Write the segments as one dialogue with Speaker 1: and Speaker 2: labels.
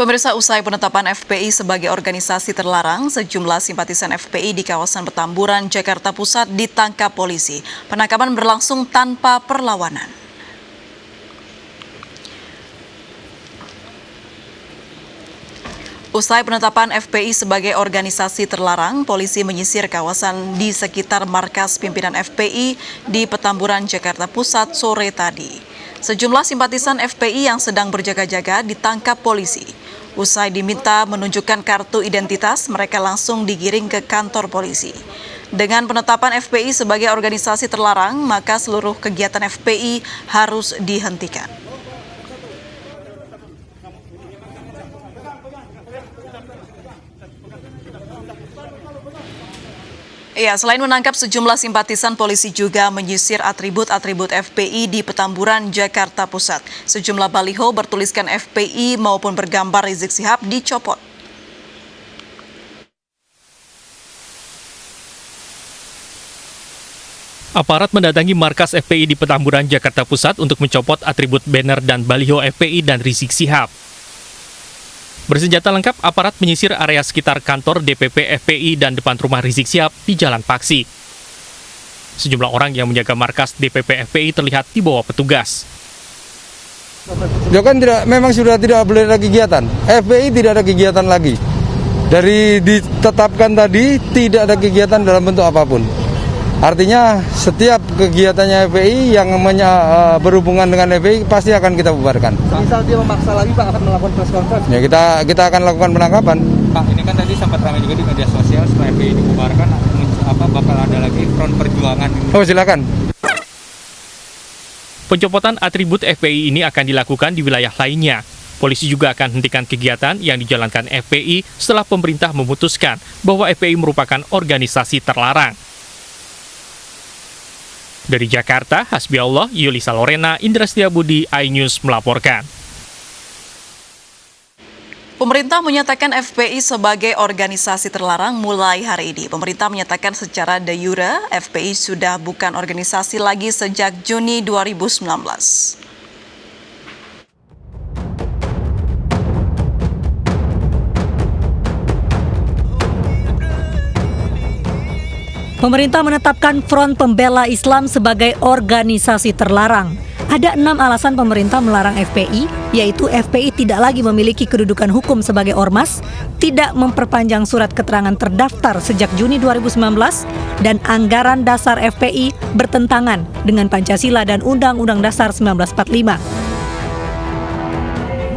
Speaker 1: Pemirsa, usai penetapan FPI sebagai organisasi terlarang, sejumlah simpatisan FPI di kawasan Petamburan, Jakarta Pusat ditangkap polisi. Penangkapan berlangsung tanpa perlawanan. Usai penetapan FPI sebagai organisasi terlarang, polisi menyisir kawasan di sekitar markas pimpinan FPI di Petamburan, Jakarta Pusat sore tadi. Sejumlah simpatisan FPI yang sedang berjaga-jaga ditangkap polisi. Usai diminta menunjukkan kartu identitas, mereka langsung digiring ke kantor polisi. Dengan penetapan FPI sebagai organisasi terlarang, maka seluruh kegiatan FPI harus dihentikan. Ya, selain menangkap sejumlah simpatisan, polisi juga menyisir atribut-atribut FPI di Petamburan, Jakarta Pusat. Sejumlah baliho bertuliskan FPI maupun bergambar Rizik Syihab dicopot.
Speaker 2: Aparat mendatangi markas FPI di Petamburan, Jakarta Pusat untuk mencopot atribut banner dan baliho FPI dan Rizik Syihab. Bersenjata lengkap, aparat menyisir area sekitar kantor DPP FPI dan depan rumah Rizik Syihab di Jalan Paksi. Sejumlah orang yang menjaga markas DPP FPI terlihat dibawa petugas.
Speaker 3: Ya kan memang sudah tidak boleh ada kegiatan. FPI tidak ada kegiatan lagi. Dari ditetapkan tadi tidak ada kegiatan dalam bentuk apapun. Artinya setiap kegiatannya FPI yang berhubungan dengan FPI pasti akan kita bubarkan.
Speaker 4: Misal dia memaksa lagi, Pak, akan melakukan press conference?
Speaker 3: Ya kita akan lakukan penangkapan.
Speaker 5: Pak, ini kan tadi sempat ramai juga di media sosial setelah FPI dibubarkan, bakal ada lagi front perjuangan?
Speaker 3: Oh, silakan.
Speaker 2: Pencopotan atribut FPI ini akan dilakukan di wilayah lainnya. Polisi juga akan hentikan kegiatan yang dijalankan FPI setelah pemerintah memutuskan bahwa FPI merupakan organisasi terlarang. Dari Jakarta, Hasbiallah, Yulisa Lorena, Indra Setiabudi, iNews melaporkan.
Speaker 1: Pemerintah menyatakan FPI sebagai organisasi terlarang mulai hari ini. Pemerintah menyatakan secara de jure, FPI sudah bukan organisasi lagi sejak Juni 2019.
Speaker 6: Pemerintah menetapkan Front Pembela Islam sebagai organisasi terlarang. Ada 6 alasan pemerintah melarang FPI, yaitu FPI tidak lagi memiliki kedudukan hukum sebagai ormas, tidak memperpanjang surat keterangan terdaftar sejak Juni 2019, dan anggaran dasar FPI bertentangan dengan Pancasila dan Undang-Undang Dasar 1945.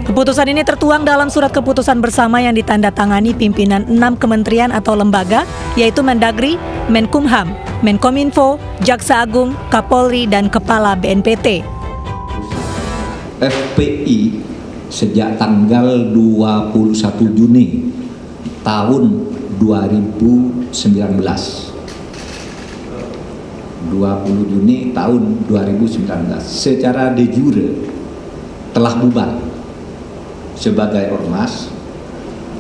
Speaker 6: Keputusan ini tertuang dalam surat keputusan bersama yang ditandatangani pimpinan 6 kementerian atau lembaga, yaitu Mendagri, Menkumham, Menkominfo, Jaksa Agung, Kapolri, dan Kepala BNPT.
Speaker 7: FPI sejak tanggal 21 Juni tahun 2019. 20 Juni tahun 2019 secara de jure telah bubar sebagai ormas,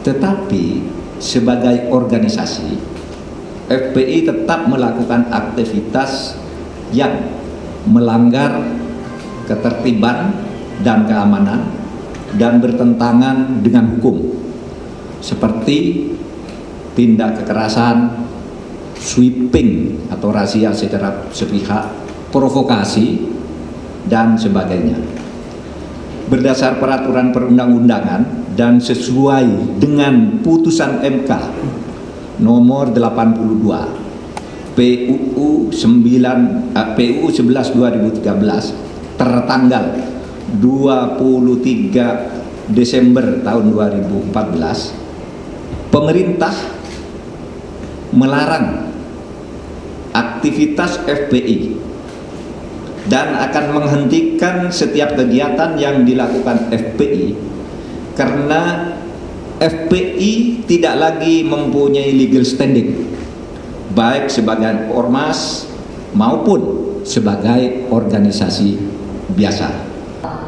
Speaker 7: tetapi sebagai organisasi FPI tetap melakukan aktivitas yang melanggar ketertiban dan keamanan dan bertentangan dengan hukum, seperti tindak kekerasan, sweeping atau razia secara sepihak, provokasi, dan sebagainya. Berdasar peraturan perundang-undangan dan sesuai dengan putusan MK nomor 82 PUU 11 2013 tertanggal 23 Desember tahun 2014, pemerintah melarang aktivitas FPI dan akan menghentikan setiap kegiatan yang dilakukan FPI karena FPI tidak lagi mempunyai legal standing baik sebagai ormas maupun sebagai organisasi biasa.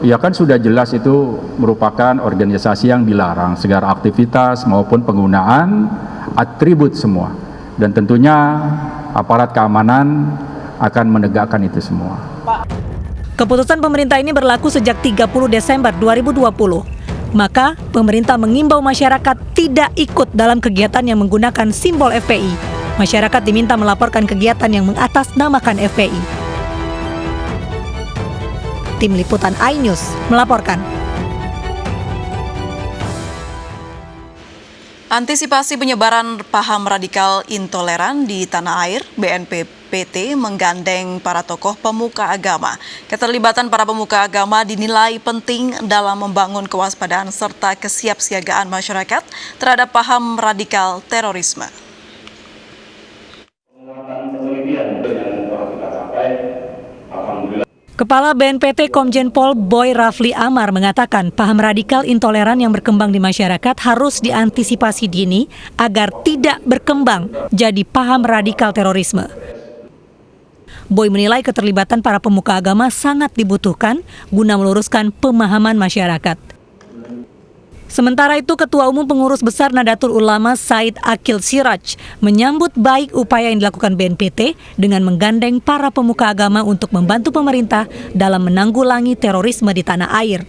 Speaker 8: Ya kan sudah jelas itu merupakan organisasi yang dilarang segala aktivitas maupun penggunaan atribut semua, dan tentunya aparat keamanan akan menegakkan itu semua.
Speaker 6: Keputusan pemerintah ini berlaku sejak 30 Desember 2020. Maka, pemerintah mengimbau masyarakat tidak ikut dalam kegiatan yang menggunakan simbol FPI. Masyarakat diminta melaporkan kegiatan yang mengatasnamakan FPI. Tim Liputan iNews melaporkan.
Speaker 1: Antisipasi penyebaran paham radikal intoleran di tanah air, BNPT menggandeng para tokoh pemuka agama. Keterlibatan para pemuka agama dinilai penting dalam membangun kewaspadaan serta kesiapsiagaan masyarakat terhadap paham radikal terorisme.
Speaker 6: Kepala BNPT Komjen Pol Boy Rafli Amar mengatakan paham radikal intoleran yang berkembang di masyarakat harus diantisipasi dini agar tidak berkembang jadi paham radikal terorisme. Boy menilai keterlibatan para pemuka agama sangat dibutuhkan guna meluruskan pemahaman masyarakat. Sementara itu, Ketua Umum Pengurus Besar Nahdlatul Ulama Said Akil Siraj menyambut baik upaya yang dilakukan BNPT dengan menggandeng para pemuka agama untuk membantu pemerintah dalam menanggulangi terorisme di tanah air.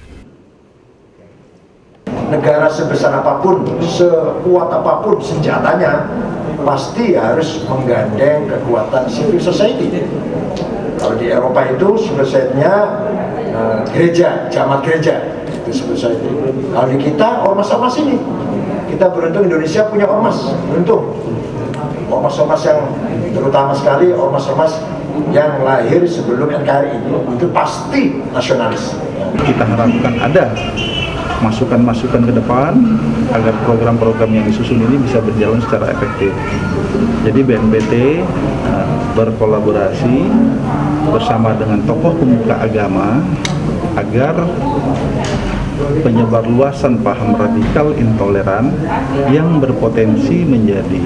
Speaker 9: Negara sebesar apapun, sekuat apapun senjatanya, pasti harus menggandeng kekuatan civil society. Kalau di Eropa itu civil society-nya gereja, jamaat gereja. Kalau di kita ormas-ormas ini, kita beruntung Indonesia punya ormas, beruntung ormas-ormas yang terutama sekali ormas-ormas yang lahir sebelum NKRI itu pasti nasionalis.
Speaker 10: Kita harapkan ada masukan-masukan ke depan agar program-program yang disusun ini bisa berjalan secara efektif. Jadi BNPT berkolaborasi bersama dengan tokoh pemuka agama agar penyebarluasan paham radikal intoleran yang berpotensi menjadi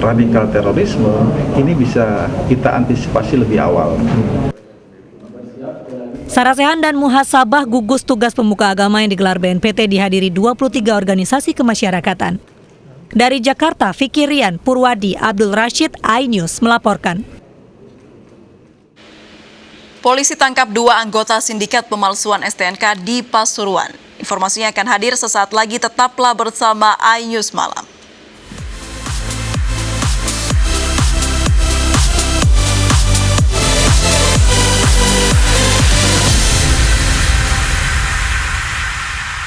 Speaker 10: radikal terorisme ini bisa kita antisipasi lebih awal.
Speaker 6: Sarasehan dan muhasabah gugus tugas pemuka agama yang digelar BNPT dihadiri 23 organisasi kemasyarakatan. Dari Jakarta, Fikirian Purwadi Abdul Rashid, iNews melaporkan.
Speaker 1: Polisi tangkap 2 anggota sindikat pemalsuan STNK di Pasuruan. Informasinya akan hadir sesaat lagi, tetaplah bersama iNews Malam.